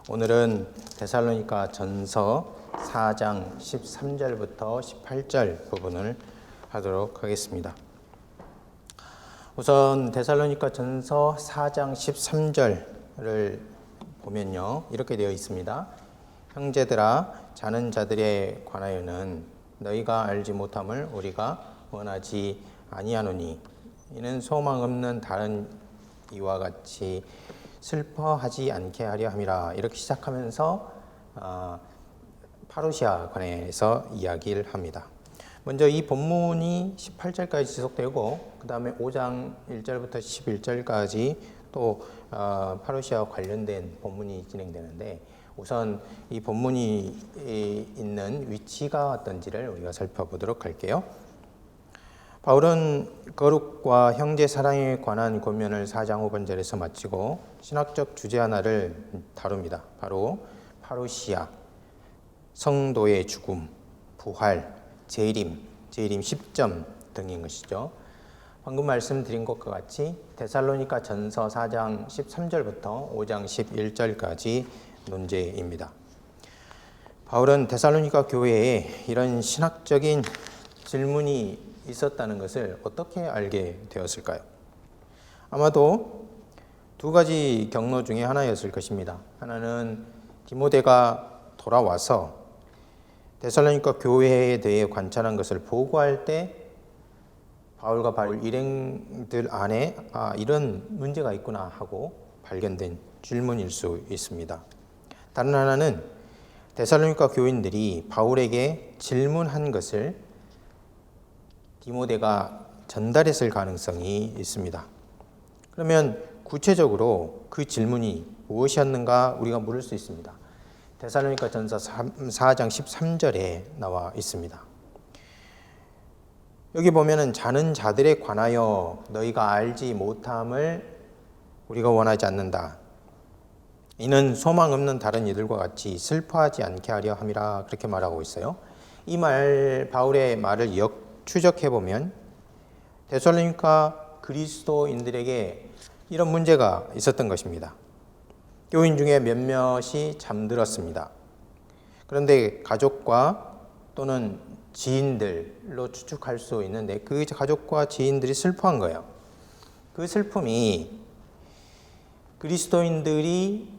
오늘은 데살로니가 전서 4장 13절부터 18절 부분을 하도록 하겠습니다. 우선 데살로니가 전서 4장 13절을 보면요, 이렇게 되어 있습니다. 형제들아, 자는 자들에 관하여는 너희가 알지 못함을 우리가 원하지 아니하노니 이는 소망 없는 다른 이와 같이 슬퍼하지 않게 하려 함이라. 이렇게 시작하면서 파루시아 관해서 이야기를 합니다. 먼저 이 본문이 18절까지 지속되고 그 다음에 5장 1절부터 11절까지 또 파루시아와 관련된 본문이 진행되는데, 우선 이 본문이 있는 위치가 어떤지를 우리가 살펴보도록 할게요. 바울은 거룩과 형제 사랑에 관한 권면을 4장 5번절에서 마치고 신학적 주제 하나를 다룹니다. 바로 파루시아, 성도의 죽음, 부활, 재림 10점 등인 것이죠. 방금 말씀드린 것과 같이 데살로니가 전서 4장 13절부터 5장 11절까지 논제입니다. 바울은 데살로니가 교회에 이런 신학적인 질문이 있었다는 것을 어떻게 알게 되었을까요? 아마도 두 가지 경로 중에 하나였을 것입니다. 하나는 디모데가 돌아와서 데살로니가 교회에 대해 관찰한 것을 보고할 때 바울과 바울 일행들 안에 이런 문제가 있구나 하고 발견된 질문일 수 있습니다. 다른 하나는 데살로니가 교인들이 바울에게 질문한 것을 디모데가 전달했을 가능성이 있습니다. 그러면 구체적으로 그 질문이 무엇이었는가 우리가 물을 수 있습니다. 데살로니가 전서 4장 13절에 나와 있습니다. 여기 보면은 자는 자들에 관하여 너희가 알지 못함을 우리가 원하지 않는다. 이는 소망 없는 다른 이들과 같이 슬퍼하지 않게 하려 함이라, 그렇게 말하고 있어요. 이 바울의 말을 추적해 보면 데살로니가 그리스도인들에게 이런 문제가 있었던 것입니다. 교인 중에 몇몇이 잠들었습니다. 그런데 가족과 또는 지인들로 추측할 수 있는데 그 가족과 지인들이 슬퍼한 거예요. 그 슬픔이 그리스도인들이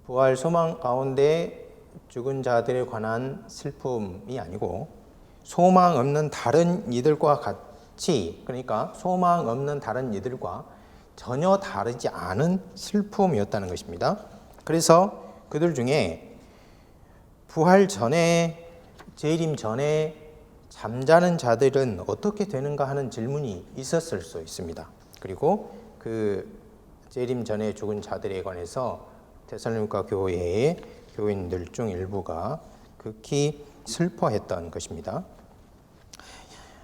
부활 소망 가운데 죽은 자들에 관한 슬픔이 아니고 소망 없는 다른 이들과 같이, 그러니까 소망 없는 다른 이들과 전혀 다르지 않은 슬픔이었다는 것입니다. 그래서 그들 중에 부활 전에, 재림 전에 잠자는 자들은 어떻게 되는가 하는 질문이 있었을 수 있습니다. 그리고 그 재림 전에 죽은 자들에 관해서 데살로니가 교회의 교인들 중 일부가 극히 슬퍼했던 것입니다.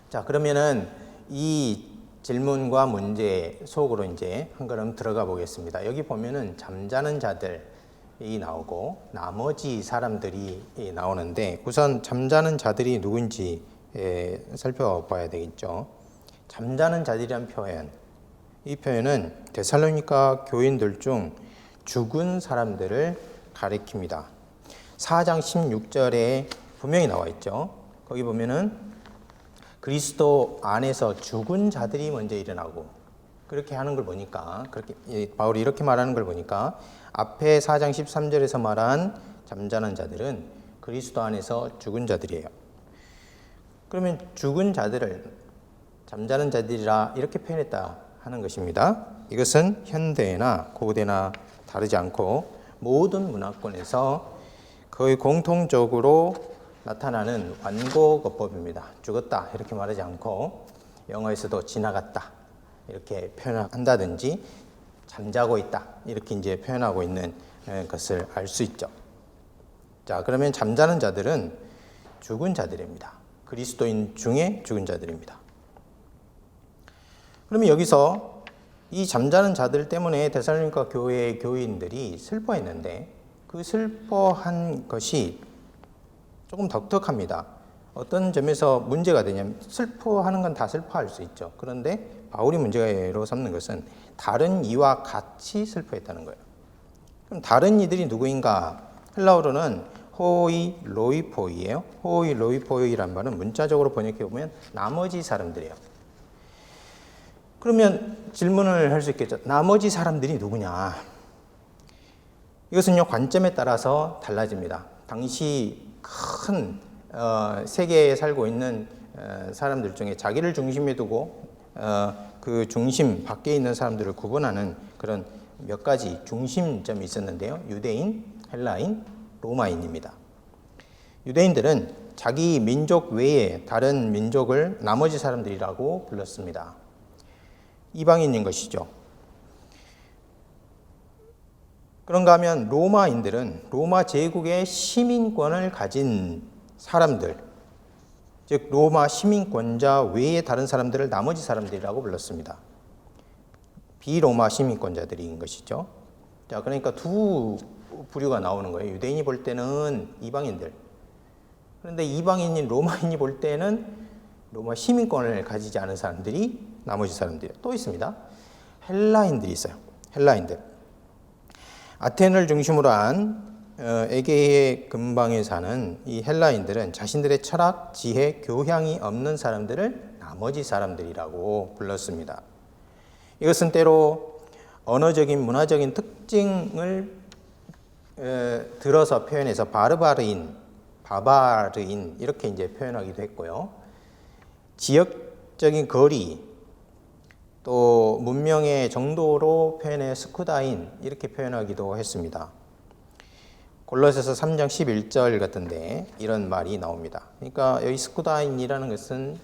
자, 그러면은 이 질문과 문제 속으로 이제 한 걸음 들어가 보겠습니다. 여기 보면은 잠자는 자들이 나오고 나머지 사람들이 나오는데, 우선 잠자는 자들이 누군지 살펴봐야 되겠죠. 잠자는 자들이란 표현, 이 표현은 데살로니가 교인들 중 죽은 사람들을 가리킵니다. 4장 16절에 분명히 나와 있죠. 거기 보면은 그리스도 안에서 죽은 자들이 먼저 일어나고, 그렇게 하는 걸 보니까, 그렇게 바울이 이렇게 말하는 걸 보니까 앞에 4장 13절에서 말한 잠자는 자들은 그리스도 안에서 죽은 자들이에요. 그러면 죽은 자들을 잠자는 자들이라 이렇게 표현했다 하는 것입니다. 이것은 현대나 고대나 다르지 않고 모든 문화권에서 거의 공통적으로 나타나는 완고어법입니다. 죽었다 이렇게 말하지 않고 영어에서도 지나갔다 이렇게 표현한다든지 잠자고 있다 이렇게 이제 표현하고 있는 것을 알 수 있죠. 자, 그러면 잠자는 자들은 죽은 자들입니다. 그리스도인 중에 죽은 자들입니다. 그러면 여기서 이 잠자는 자들 때문에 데살로니가 교회의 교인들이 슬퍼했는데 그 슬퍼한 것이 조금 독특합니다. 어떤 점에서 문제가 되냐면, 슬퍼하는 건 다 슬퍼할 수 있죠. 그런데 바울이 문제로 삼는 것은 다른 이와 같이 슬퍼했다는 거예요. 그럼 다른 이들이 누구인가? 헬라어로는 호이 로이포이예요. 호이 로이포이란 말은 문자적으로 번역해 보면 나머지 사람들이에요. 그러면 질문을 할 수 있겠죠. 나머지 사람들이 누구냐? 이것은요, 관점에 따라서 달라집니다. 당시 큰 세계에 살고 있는 사람들 중에 자기를 중심에 두고 그 중심 밖에 있는 사람들을 구분하는 그런 몇 가지 중심점이 있었는데요. 유대인, 헬라인, 로마인입니다. 유대인들은 자기 민족 외에 다른 민족을 나머지 사람들이라고 불렀습니다. 이방인인 것이죠. 그런가 하면 로마인들은 로마 제국의 시민권을 가진 사람들, 즉 로마 시민권자 외에 다른 사람들을 나머지 사람들이라고 불렀습니다. 비로마 시민권자들인 것이죠. 자, 그러니까 두 부류가 나오는 거예요. 유대인이 볼 때는 이방인들. 그런데 이방인인 로마인이 볼 때는 로마 시민권을 가지지 않은 사람들이 나머지 사람들이 또 있습니다. 헬라인들이 있어요. 헬라인들. 아테네를 중심으로 한 에게의 근방에 사는 이 헬라인들은 자신들의 철학, 지혜, 교양이 없는 사람들을 나머지 사람들이라고 불렀습니다. 이것은 때로 언어적인, 문화적인 특징을 들어서 표현해서 바르바르인, 바바르인 이렇게 이제 표현하기도 했고요. 지역적인 거리, 또 문명의 정도로 표현해 스쿠다인 이렇게 표현하기도 했습니다. 골로새서 3장 11절 같은데 이런 말이 나옵니다. 그러니까 여기 스쿠다인이라는 것은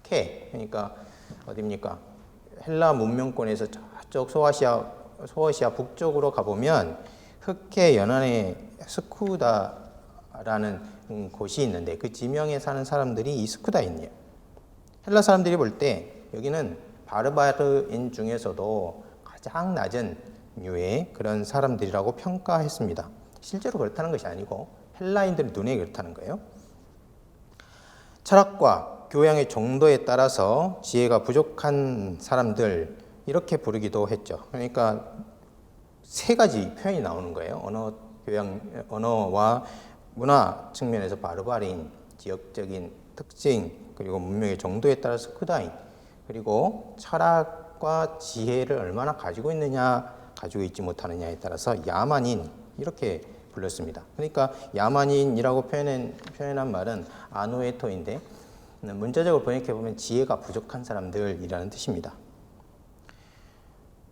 흑해, 그러니까 어디입니까? 헬라 문명권에서 저쪽 소아시아 북쪽으로 가보면 흑해 연안에 스쿠다라는 곳이 있는데 그 지명에 사는 사람들이 이 스쿠다인이에요. 헬라 사람들이 볼 때 여기는 바르바르인 중에서도 가장 낮은 류의 그런 사람들이라고 평가했습니다. 실제로 그렇다는 것이 아니고 헬라인들의 눈에 그렇다는 거예요. 철학과 교양의 정도에 따라서 지혜가 부족한 사람들 이렇게 부르기도 했죠. 그러니까 세 가지 표현이 나오는 거예요. 언어와 문화 측면에서 바르바르인, 지역적인 특징, 그리고 문명의 정도에 따라서 스쿠다인, 그리고 철학과 지혜를 얼마나 가지고 있느냐, 가지고 있지 못하느냐에 따라서 야만인 이렇게 불렀습니다. 그러니까 야만인이라고 표현한 말은 아누에토인데 문자적으로 번역해 보면 지혜가 부족한 사람들이라는 뜻입니다.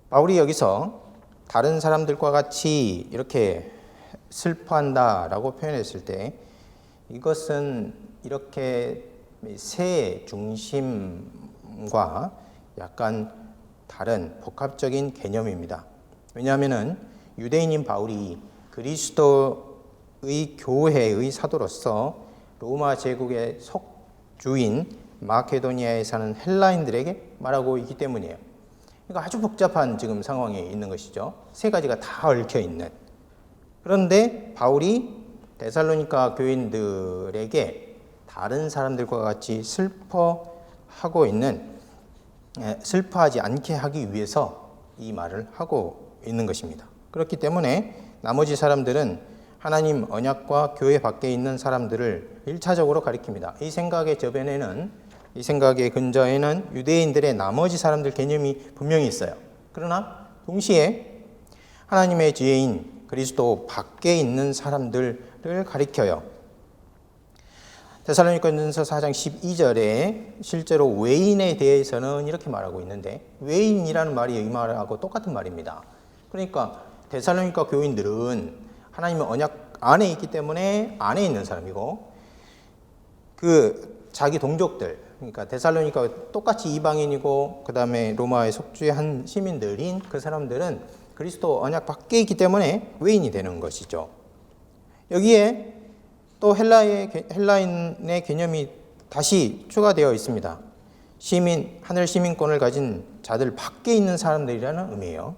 바울이 여기서 다른 사람들과 같이 이렇게 슬퍼한다라고 표현했을 때 이것은 이렇게 세 중심과 약간 다른 복합적인 개념입니다. 왜냐하면 유대인인 바울이 그리스도의 교회의 사도로서 로마 제국의 속주인 마케도니아에 사는 헬라인들에게 말하고 있기 때문이에요. 그러니까 아주 복잡한 지금 상황에 있는 것이죠. 세 가지가 다 얽혀 있는. 그런데 바울이 데살로니가 교인들에게 다른 사람들과 같이 슬퍼하지 않게 하기 위해서 이 말을 하고 있는 것입니다. 그렇기 때문에 나머지 사람들은 하나님 언약과 교회 밖에 있는 사람들을 1차적으로 가리킵니다. 이 생각의 근저에는 유대인들의 나머지 사람들 개념이 분명히 있어요. 그러나 동시에 하나님의 지혜인 그리스도 밖에 있는 사람들을 가리켜요. 데살로니가전서 4장 12절에 실제로 외인에 대해서는 이렇게 말하고 있는데 외인이라는 말이 이 말하고 똑같은 말입니다. 그러니까 데살로니가 교인들은 하나님의 언약 안에 있기 때문에 안에 있는 사람이고 그 자기 동족들, 그러니까 데살로니가 똑같이 이방인이고 그 다음에 로마의 속주한 시민들인 그 사람들은 그리스도 언약 밖에 있기 때문에 외인이 되는 것이죠. 여기에 또 헬라인의 개념이 다시 추가되어 있습니다. 하늘 시민권을 가진 자들 밖에 있는 사람들이라는 의미예요.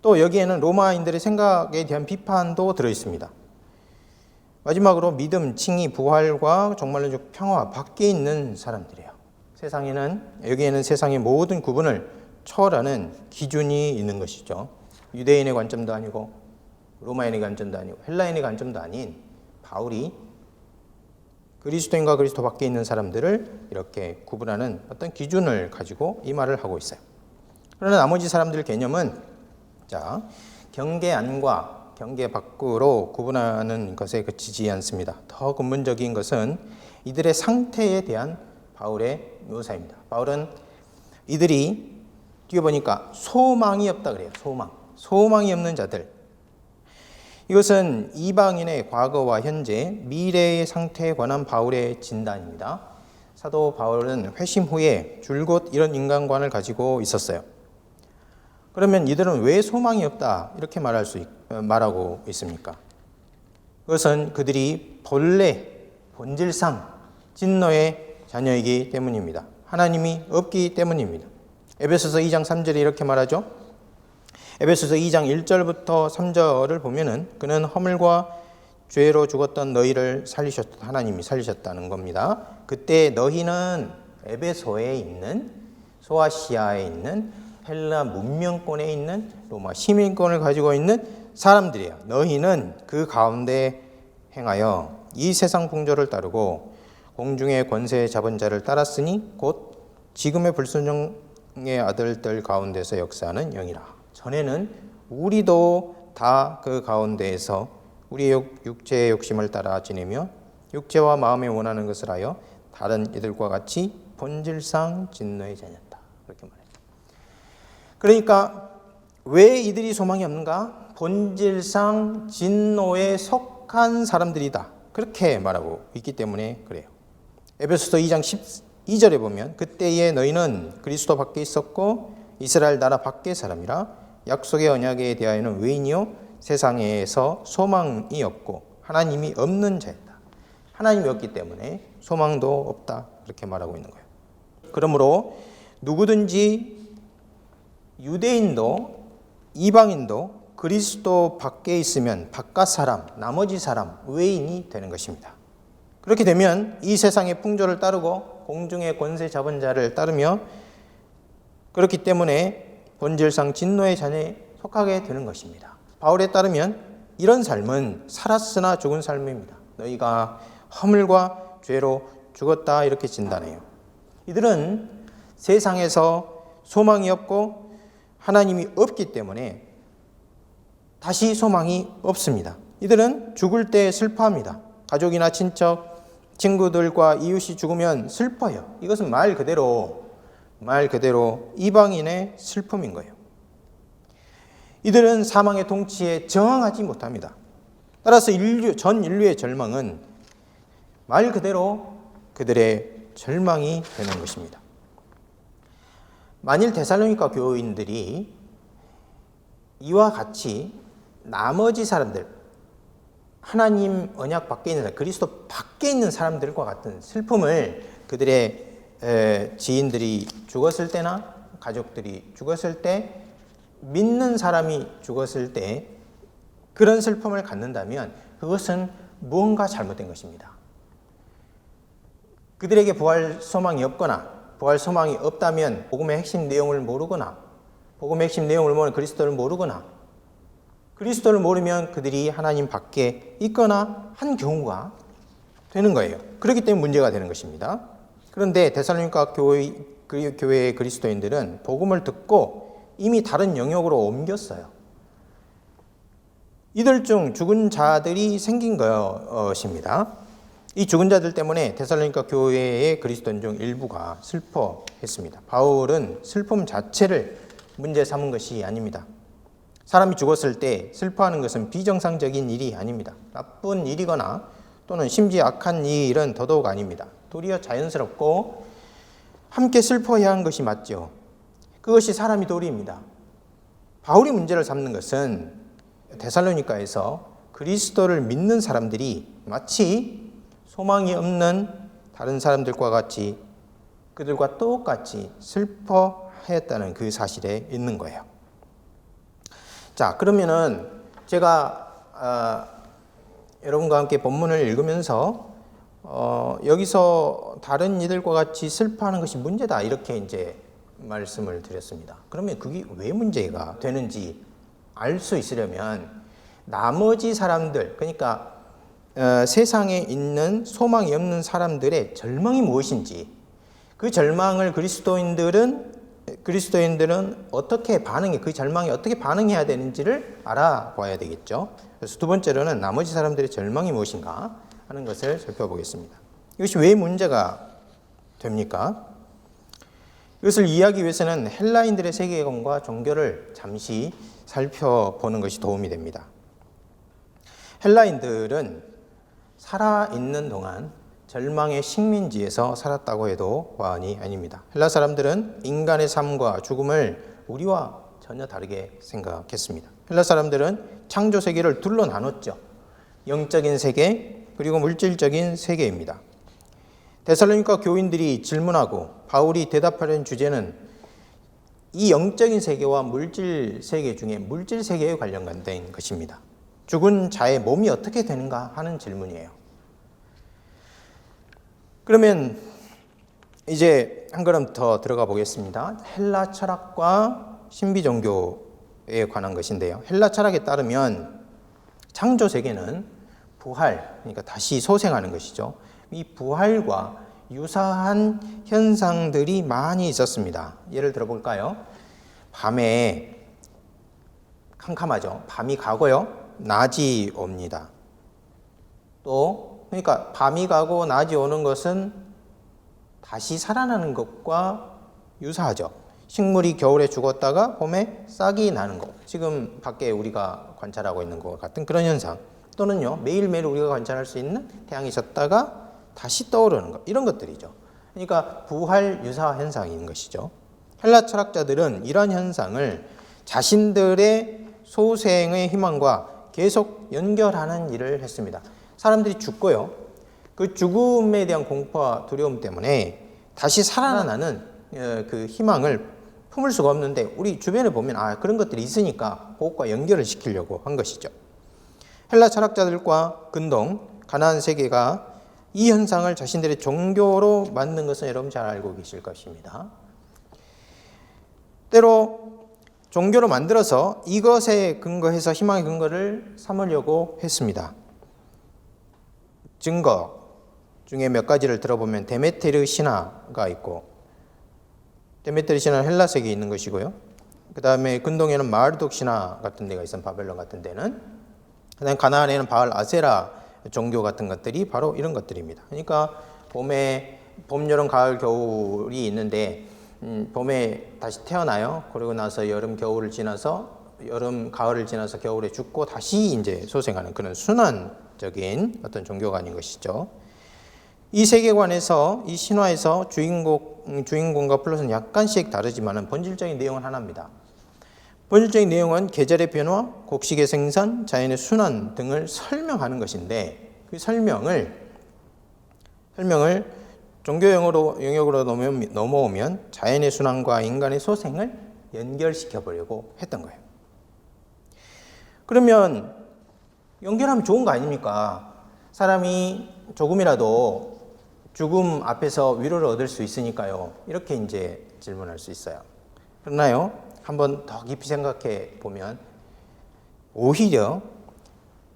또 여기에는 로마인들의 생각에 대한 비판도 들어있습니다. 마지막으로 믿음, 칭의, 부활과 종말론적 평화 밖에 있는 사람들이에요. 여기에는 세상의 모든 구분을 초월하는 기준이 있는 것이죠. 유대인의 관점도 아니고 로마인의 관점도 아니고 헬라인의 관점도 아닌 바울이 그리스도인과 그리스도 밖에 있는 사람들을 이렇게 구분하는 어떤 기준을 가지고 이 말을 하고 있어요. 그러나 나머지 사람들 개념은 경계 안과 경계 밖으로 구분하는 것에 그치지 않습니다. 더 근본적인 것은 이들의 상태에 대한 바울의 묘사입니다. 바울은 이들이 뒤에 보니까 소망이 없다 그래요. 소망이 없는 자들. 이것은 이방인의 과거와 현재, 미래의 상태에 관한 바울의 진단입니다. 사도 바울은 회심 후에 줄곧 이런 인간관을 가지고 있었어요. 그러면 이들은 왜 소망이 없다 이렇게 말하고 있습니까? 그것은 그들이 본질상 진노의 자녀이기 때문입니다. 하나님이 없기 때문입니다. 에베소서 2장 3절에 이렇게 말하죠. 에베소서 2장 1절부터 3절을 보면은 그는 허물과 죄로 죽었던 너희를 하나님이 살리셨다는 겁니다. 그때 너희는 에베소에 있는 소아시아에 있는 헬라 문명권에 있는 로마 시민권을 가지고 있는 사람들이에요. 너희는 그 가운데 행하여 이 세상 풍조를 따르고 공중의 권세 잡은 자를 따랐으니 곧 지금의 불순종의 아들들 가운데서 역사하는 영이라. 전에는 우리도 다 그 가운데에서 우리의 육체의 욕심을 따라 지내며 육체와 마음에 원하는 것을 하여 다른 이들과 같이 본질상 진노의 자녀다. 그렇게 말해요. 그러니까 왜 이들이 소망이 없는가? 본질상 진노에 속한 사람들이다. 그렇게 말하고 있기 때문에 그래요. 에베소서 2장 12절에 보면 그때에 너희는 그리스도 밖에 있었고 이스라엘 나라 밖의 사람이라 약속의 언약에 대하여는 외인이요 세상에서 소망이 없고 하나님이 없는 자였다. 하나님이 없기 때문에 소망도 없다. 그렇게 말하고 있는 거예요. 그러므로 누구든지 유대인도 이방인도 그리스도 밖에 있으면 바깥 사람, 나머지 사람, 외인이 되는 것입니다. 그렇게 되면 이 세상의 풍조를 따르고 공중의 권세 잡은 자를 따르며 그렇기 때문에 본질상 진노의 자녀에 속하게 되는 것입니다. 바울에 따르면 이런 삶은 살았으나 죽은 삶입니다. 너희가 허물과 죄로 죽었다 이렇게 진단해요. 이들은 세상에서 소망이 없고 하나님이 없기 때문에 다시 소망이 없습니다. 이들은 죽을 때 슬퍼합니다. 가족이나 친척, 친구들과 이웃이 죽으면 슬퍼요. 이것은 말 그대로 이방인의 슬픔인 거예요. 이들은 사망의 통치에 저항하지 못합니다. 따라서 전 인류의 절망은 말 그대로 그들의 절망이 되는 것입니다. 만일 데살로니가 교인들이 이와 같이 나머지 사람들, 하나님 언약 밖에 있는 사람, 그리스도 밖에 있는 사람들과 같은 슬픔을 그들의 지인들이 죽었을 때나 가족들이 죽었을 때, 믿는 사람이 죽었을 때 그런 슬픔을 갖는다면 그것은 무언가 잘못된 것입니다. 그들에게 부활 소망이 없거나 부활 소망이 없다면 복음의 핵심 내용을 모르거나 복음의 핵심 내용을 모르는 그리스도를 모르거나 그리스도를 모르면 그들이 하나님 밖에 있거나 한 경우가 되는 거예요. 그렇기 때문에 문제가 되는 것입니다. 그런데 데살로니가 교회의 그리스도인들은 복음을 듣고 이미 다른 영역으로 옮겼어요. 이들 중 죽은 자들이 생긴 것입니다. 이 죽은 자들 때문에 데살로니가 교회의 그리스도인 중 일부가 슬퍼했습니다. 바울은 슬픔 자체를 문제 삼은 것이 아닙니다. 사람이 죽었을 때 슬퍼하는 것은 비정상적인 일이 아닙니다. 나쁜 일이거나 또는 심지어 악한 일은 더더욱 아닙니다. 도리어 자연스럽고 함께 슬퍼해야 하는 것이 맞죠. 그것이 사람이 도리입니다. 바울이 문제를 삼는 것은 데살로니가에서 그리스도를 믿는 사람들이 마치 소망이 없는 다른 사람들과 같이 그들과 똑같이 슬퍼했다는 그 사실에 있는 거예요. 자, 그러면은 제가 여러분과 함께 본문을 읽으면서 여기서 다른 이들과 같이 슬퍼하는 것이 문제다 이렇게 이제 말씀을 드렸습니다. 그러면 그게 왜 문제가 되는지 알 수 있으려면 나머지 사람들, 그러니까 세상에 있는 소망이 없는 사람들의 절망이 무엇인지, 그 절망을 그리스도인들은 어떻게 그 절망에 어떻게 반응해야 되는지를 알아봐야 되겠죠. 그래서 두 번째로는 나머지 사람들의 절망이 무엇인가 하는 것을 살펴보겠습니다. 이것이 왜 문제가 됩니까? 이것을 이해하기 위해서는 헬라인들의 세계관과 종교를 잠시 살펴보는 것이 도움이 됩니다. 헬라인들은 살아있는 동안 절망의 식민지에서 살았다고 해도 과언이 아닙니다. 헬라 사람들은 인간의 삶과 죽음을 우리와 전혀 다르게 생각했습니다. 헬라 사람들은 창조 세계를 둘로 나눴죠. 영적인 세계 그리고 물질적인 세계입니다. 데살로니가 교인들이 질문하고 바울이 대답하려는 주제는 이 영적인 세계와 물질 세계 중에 물질 세계에 관련된 것입니다. 죽은 자의 몸이 어떻게 되는가 하는 질문이에요. 그러면 이제 한 걸음 더 들어가 보겠습니다. 헬라 철학과 신비 종교에 관한 것인데요. 헬라 철학에 따르면 창조 세계는 부활, 그러니까 다시 소생하는 것이죠. 이 부활과 유사한 현상들이 많이 있었습니다. 예를 들어 볼까요? 밤에 캄캄하죠. 밤이 가고요. 낮이 옵니다. 또 그러니까 밤이 가고 낮이 오는 것은 다시 살아나는 것과 유사하죠. 식물이 겨울에 죽었다가 봄에 싹이 나는 것. 지금 밖에 우리가 관찰하고 있는 것 같은 그런 현상. 또는요, 매일매일 우리가 관찰할 수 있는 태양이 졌다가 다시 떠오르는 것. 이런 것들이죠. 그러니까 부활 유사 현상인 것이죠. 헬라 철학자들은 이런 현상을 자신들의 소생의 희망과 계속 연결하는 일을 했습니다. 사람들이 죽고요. 그 죽음에 대한 공포와 두려움 때문에 다시 살아나는 그 희망을 품을 수가 없는데 우리 주변에 보면 그런 것들이 있으니까 그것과 연결을 시키려고 한 것이죠. 헬라 철학자들과 근동, 가나안 세계가 이 현상을 자신들의 종교로 만든 것은 여러분 잘 알고 계실 것입니다. 때로 종교로 만들어서 이것에 근거해서 희망의 근거를 삼으려고 했습니다. 증거 중에 몇 가지를 들어보면 데메테르 신화가 있고, 데메테르 신화는 헬라 세계에 있는 것이고요. 그 다음에 근동에는 마르독 신화 같은 데가 있어요. 바벨론 같은 데는. 그 다음에 가나안에는 바알 아세라 종교 같은 것들이 바로 이런 것들입니다. 그러니까 봄에 봄, 여름, 가을, 겨울이 있는데 봄에 다시 태어나요. 그러고 나서 여름, 겨울을 지나서 여름, 가을을 지나서 겨울에 죽고 다시 이제 소생하는 그런 순환적인 어떤 종교가 아닌 것이죠. 이 세계관에서 이 신화에서 주인공과 플롯은 약간씩 다르지만 본질적인 내용은 하나입니다. 본질적인 내용은 계절의 변화, 곡식의 생산, 자연의 순환 등을 설명하는 것인데 그 설명을 종교 영역으로 넘어오면 자연의 순환과 인간의 소생을 연결시켜 보려고 했던 거예요. 그러면 연결하면 좋은 거 아닙니까? 사람이 조금이라도 죽음 앞에서 위로를 얻을 수 있으니까요. 이렇게 이제 질문할 수 있어요. 그러나요, 한번 더 깊이 생각해 보면 오히려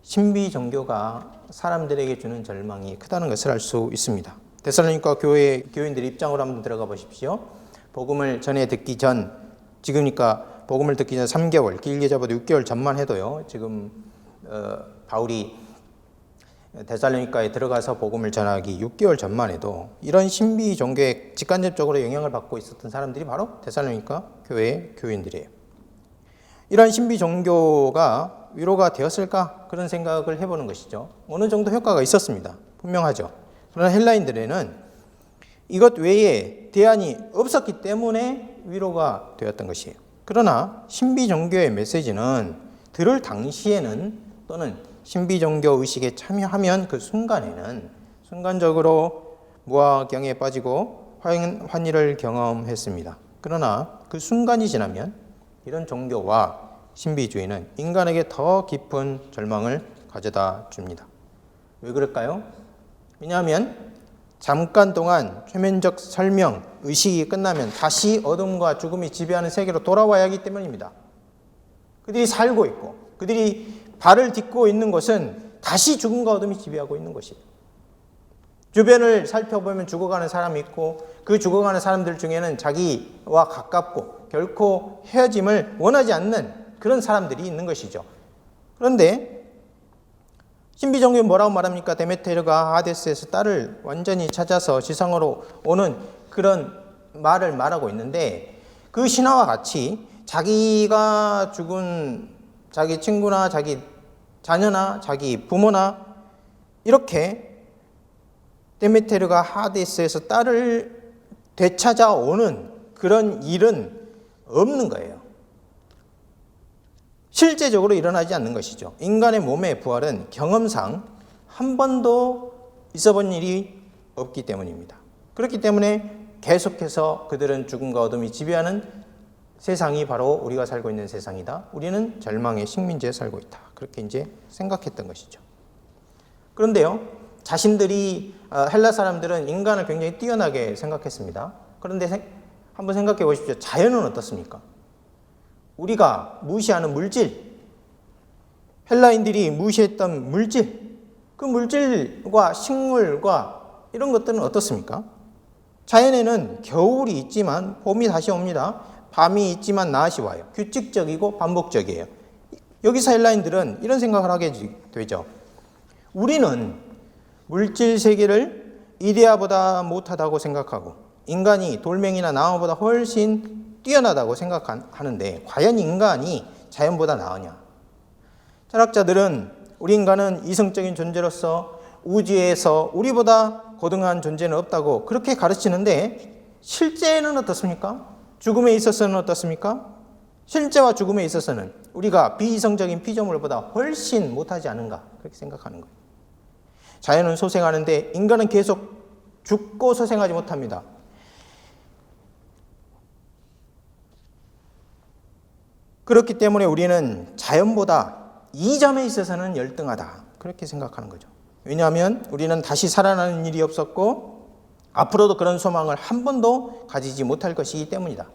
신비 종교가 사람들에게 주는 절망이 크다는 것을 알 수 있습니다. 데살로니가 교회 교인들 입장으로 한번 들어가 보십시오. 복음을 전해 듣기 전, 지금이니까 복음을 듣기 전 3개월, 길게 잡아도 6개월 전만 해도요. 지금 바울이 데살로니가에 들어가서 복음을 전하기 6개월 전만 해도 이런 신비 종교에 직간접적으로 영향을 받고 있었던 사람들이 바로 데살로니가 교회의 교인들이에요. 이런 신비 종교가 위로가 되었을까? 그런 생각을 해보는 것이죠. 어느 정도 효과가 있었습니다. 분명하죠. 그러나 헬라인들에는 이것 외에 대안이 없었기 때문에 위로가 되었던 것이에요. 그러나 신비 종교의 메시지는 들을 당시에는 또는 신비 종교 의식에 참여하면 그 순간에는 순간적으로 무화경에 빠지고 환희를 경험했습니다. 그러나 그 순간이 지나면 이런 종교와 신비주의는 인간에게 더 깊은 절망을 가져다 줍니다. 왜 그럴까요? 왜냐하면 잠깐 동안 최면적 설명, 의식이 끝나면 다시 어둠과 죽음이 지배하는 세계로 돌아와야 하기 때문입니다. 그들이 살고 있고 그들이 발을 딛고 있는 곳은 다시 죽음과 어둠이 지배하고 있는 것이에요. 주변을 살펴보면 죽어가는 사람이 있고 그 죽어가는 사람들 중에는 자기와 가깝고 결코 헤어짐을 원하지 않는 그런 사람들이 있는 것이죠. 그런데 신비종교는 뭐라고 말합니까? 데메테르가 하데스에서 딸을 완전히 찾아서 지상으로 오는 그런 말을 말하고 있는데, 그 신화와 같이 자기가 죽은 자기 친구나 자기 자녀나 자기 부모나 이렇게 데메테르가 하데스에서 딸을 되찾아오는 그런 일은 없는 거예요. 실제적으로 일어나지 않는 것이죠. 인간의 몸의 부활은 경험상 한 번도 있어본 일이 없기 때문입니다. 그렇기 때문에 계속해서 그들은 죽음과 어둠이 지배하는 세상이 바로 우리가 살고 있는 세상이다. 우리는 절망의 식민지에 살고 있다. 그렇게 이제 생각했던 것이죠. 그런데요, 자신들이 헬라 사람들은 인간을 굉장히 뛰어나게 생각했습니다. 그런데 한번 생각해 보십시오. 자연은 어떻습니까? 우리가 무시하는 물질, 헬라인들이 무시했던 물질, 그 물질과 식물과 이런 것들은 어떻습니까? 자연에는 겨울이 있지만 봄이 다시 옵니다. 밤이 있지만 낮이 와요. 규칙적이고 반복적이에요. 여기서 헬라인들은 이런 생각을 하게 되죠. 우리는 물질 세계를 이데아보다 못하다고 생각하고 인간이 돌멩이나 나무보다 훨씬 뛰어나다고 생각하는데 과연 인간이 자연보다 나으냐? 철학자들은 우리 인간은 이성적인 존재로서 우주에서 우리보다 고등한 존재는 없다고 그렇게 가르치는데, 실제는 어떻습니까? 죽음에 있어서는 어떻습니까? 실제와 죽음에 있어서는 우리가 비이성적인 피조물보다 훨씬 못하지 않은가, 그렇게 생각하는 거예요. 자연은 소생하는데 인간은 계속 죽고 소생하지 못합니다. 그렇기 때문에 우리는 자연보다 이 점에 있어서는 열등하다, 그렇게 생각하는 거죠. 왜냐하면 우리는 다시 살아나는 일이 없었고 앞으로도 그런 소망을 한 번도 가지지 못할 것이기 때문이다.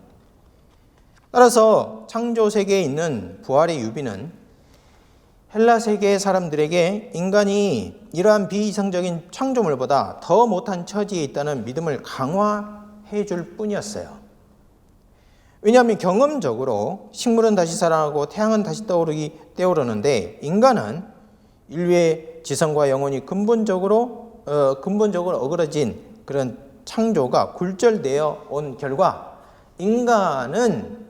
따라서 창조 세계에 있는 부활의 유비는 헬라 세계의 사람들에게 인간이 이러한 비이성적인 창조물보다 더 못한 처지에 있다는 믿음을 강화해 줄 뿐이었어요. 왜냐하면 경험적으로 식물은 다시 살아나고 태양은 다시 떠오르는데 인간은 인류의 지성과 영혼이 근본적으로 어그러진 그런 창조가 굴절되어 온 결과 인간은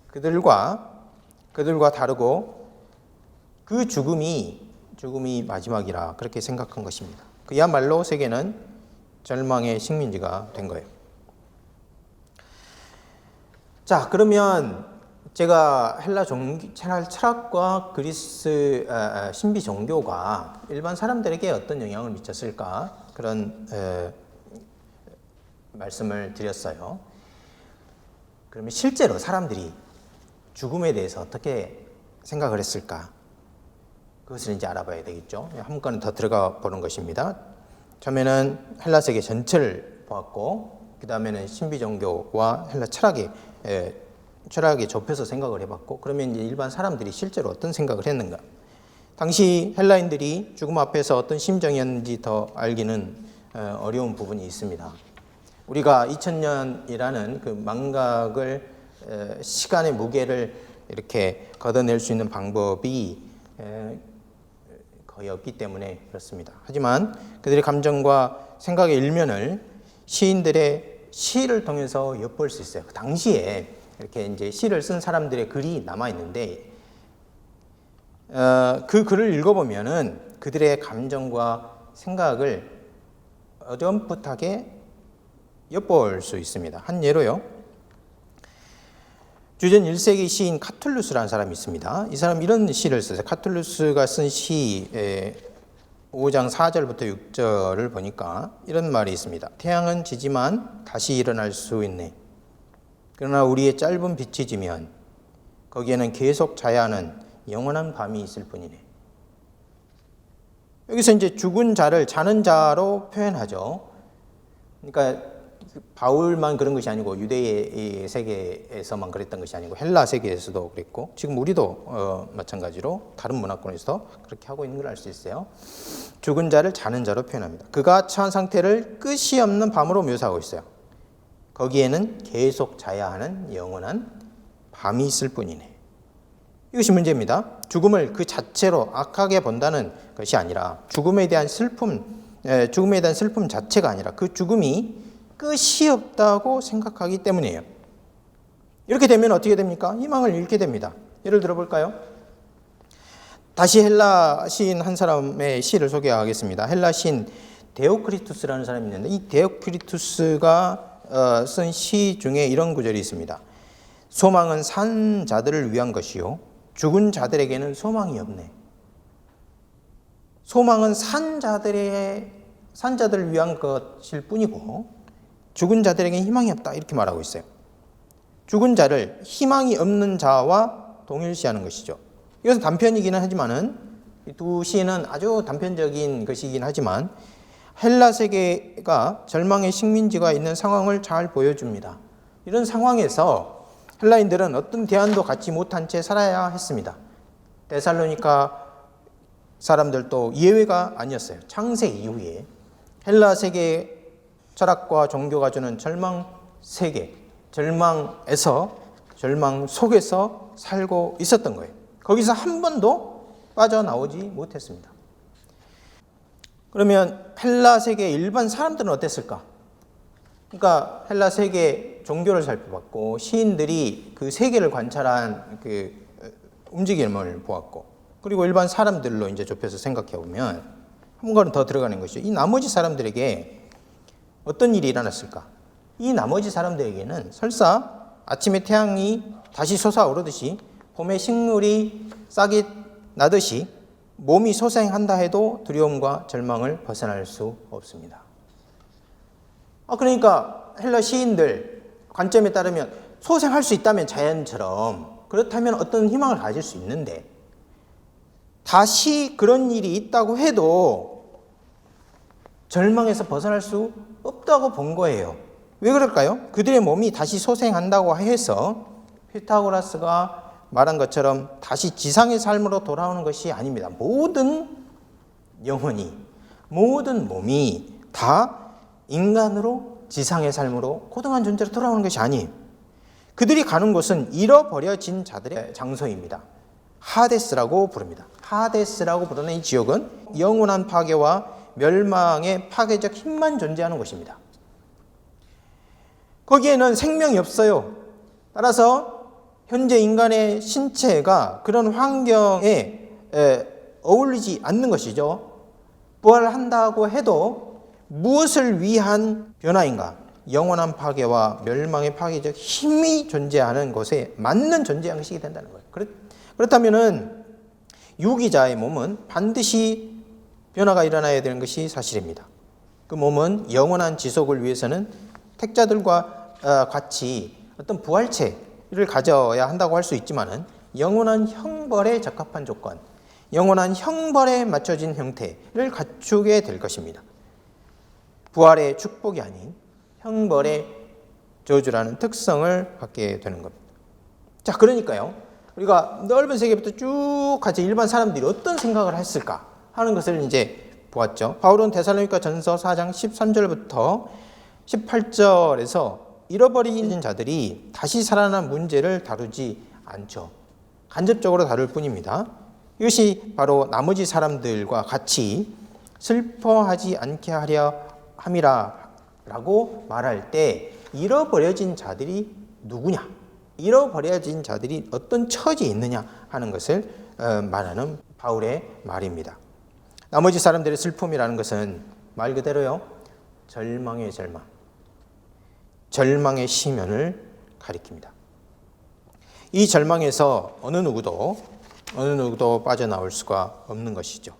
그들과 다르고 그 죽음이 마지막이라 그렇게 생각한 것입니다. 그야말로 세계는 절망의 식민지가 된 거예요. 자, 그러면 제가 헬라 철학과 그리스 신비 종교가 일반 사람들에게 어떤 영향을 미쳤을까, 그런 말씀을 드렸어요. 그러면 실제로 사람들이 죽음에 대해서 어떻게 생각을 했을까? 그것을 이제 알아봐야 되겠죠. 한 건은 더 들어가 보는 것입니다. 처음에는 헬라 세계 전체를 보았고, 그 다음에는 신비 종교와 헬라 철학에 좁혀서 생각을 해봤고, 그러면 이제 일반 사람들이 실제로 어떤 생각을 했는가? 당시 헬라인들이 죽음 앞에서 어떤 심정이었는지 더 알기는 어려운 부분이 있습니다. 우리가 2000년이라는 그 망각을, 시간의 무게를 이렇게 걷어낼 수 있는 방법이 거의 없기 때문에 그렇습니다. 하지만 그들의 감정과 생각의 일면을 시인들의 시를 통해서 엿볼 수 있어요. 그 당시에 이렇게 이제 시를 쓴 사람들의 글이 남아 있는데, 그 글을 읽어보면은 그들의 감정과 생각을 어렴풋하게 엿볼 수 있습니다. 한 예로요, 주전 1세기 시인 카툴루스라는 사람이 있습니다. 이 사람 이런 시를 썼어요. 카툴루스가 쓴 시 5장 4절부터 6절을 보니까 이런 말이 있습니다. 태양은 지지만 다시 일어날 수 있네. 그러나 우리의 짧은 빛이 지면 거기에는 계속 자야 하는 영원한 밤이 있을 뿐이네. 여기서 이제 죽은 자를 자는 자로 표현하죠. 그러니까 바울만 그런 것이 아니고 유대의 세계에서만 그랬던 것이 아니고 헬라 세계에서도 그랬고 지금 우리도 마찬가지로 다른 문화권에서 그렇게 하고 있는 걸 알 수 있어요. 죽은 자를 자는 자로 표현합니다. 그가 처한 상태를 끝이 없는 밤으로 묘사하고 있어요. 거기에는 계속 자야 하는 영원한 밤이 있을 뿐이네. 이것이 문제입니다. 죽음을 그 자체로 악하게 본다는 것이 아니라 죽음에 대한 슬픔 자체가 아니라 그 죽음이 끝이 없다고 생각하기 때문이에요. 이렇게 되면 어떻게 됩니까? 희망을 잃게 됩니다. 예를 들어볼까요? 다시 헬라 시인 한 사람의 시를 소개하겠습니다. 헬라 시인 데오크리투스라는 사람이 있는데 이 데오크리투스가 쓴 시 중에 이런 구절이 있습니다. 소망은 산 자들을 위한 것이요 죽은 자들에게는 소망이 없네. 소망은 산 자들을 위한 것일 뿐이고 죽은 자들에게 희망이 없다 이렇게 말하고 있어요. 죽은 자를 희망이 없는 자와 동일시하는 것이죠. 이것은 단편이기는 하지만은 이 두 시는 아주 단편적인 것이긴 하지만 헬라 세계가 절망의 식민지가 있는 상황을 잘 보여줍니다. 이런 상황에서 헬라인들은 어떤 대안도 갖지 못한 채 살아야 했습니다. 데살로니가 사람들도 예외가 아니었어요. 창세 이후에 헬라 세계 철학과 종교가 주는 절망 세계, 절망 속에서 살고 있었던 거예요. 거기서 한 번도 빠져나오지 못했습니다. 그러면 헬라 세계 일반 사람들은 어땠을까? 그러니까 헬라 세계 종교를 살펴봤고 시인들이 그 세계를 관찰한 그 움직임을 보았고 그리고 일반 사람들로 이제 좁혀서 생각해 보면 한 걸음 더 들어가는 것이죠. 이 나머지 사람들에게 어떤 일이 일어났을까? 이 나머지 사람들에게는 설사 아침에 태양이 다시 솟아오르듯이 봄에 식물이 싹이 나듯이 몸이 소생한다 해도 두려움과 절망을 벗어날 수 없습니다. 그러니까 헬라 시인들 관점에 따르면 소생할 수 있다면 자연처럼 그렇다면 어떤 희망을 가질 수 있는데 다시 그런 일이 있다고 해도 절망에서 벗어날 수 없다고 본 거예요. 왜 그럴까요? 그들의 몸이 다시 소생한다고 해서 피타고라스가 말한 것처럼 다시 지상의 삶으로 돌아오는 것이 아닙니다. 모든 영혼이, 모든 몸이 다 인간으로 지상의 삶으로 고등한 존재로 돌아오는 것이 아니에요. 그들이 가는 곳은 잃어버려진 자들의 장소입니다. 하데스라고 부릅니다. 하데스라고 부르는 이 지역은 영원한 파괴와 멸망의 파괴적 힘만 존재하는 곳입니다. 거기에는 생명이 없어요. 따라서 현재 인간의 신체가 그런 환경에 어울리지 않는 것이죠. 부활한다고 해도 무엇을 위한 변화인가? 영원한 파괴와 멸망의 파괴적 힘이 존재하는 곳에 맞는 존재 양식이 된다는 거예요. 그렇다면은 유기자의 몸은 반드시 변화가 일어나야 되는 것이 사실입니다. 그 몸은 영원한 지속을 위해서는 택자들과 같이 어떤 부활체를 가져야 한다고 할 수 있지만은 영원한 형벌에 적합한 조건, 영원한 형벌에 맞춰진 형태를 갖추게 될 것입니다. 부활의 축복이 아닌 형벌의 저주라는 특성을 갖게 되는 겁니다. 자, 그러니까요. 우리가 넓은 세계부터 쭉 같이 일반 사람들이 어떤 생각을 했을까 하는 것을 이제 보았죠. 바울은 데살로니가 전서 4장 13절부터 18절에서 잃어버린 자들이 다시 살아난 문제를 다루지 않죠. 간접적으로 다룰 뿐입니다. 이것이 바로 나머지 사람들과 같이 슬퍼하지 않게 하려 함이라라고 말할 때 잃어버려진 자들이 누구냐? 잃어버려진 자들이 어떤 처지에 있느냐 하는 것을 말하는 바울의 말입니다. 나머지 사람들의 슬픔이라는 것은 말 그대로요. 절망의 절망. 절망의 시면을 가리킵니다. 이 절망에서 어느 누구도 빠져나올 수가 없는 것이죠.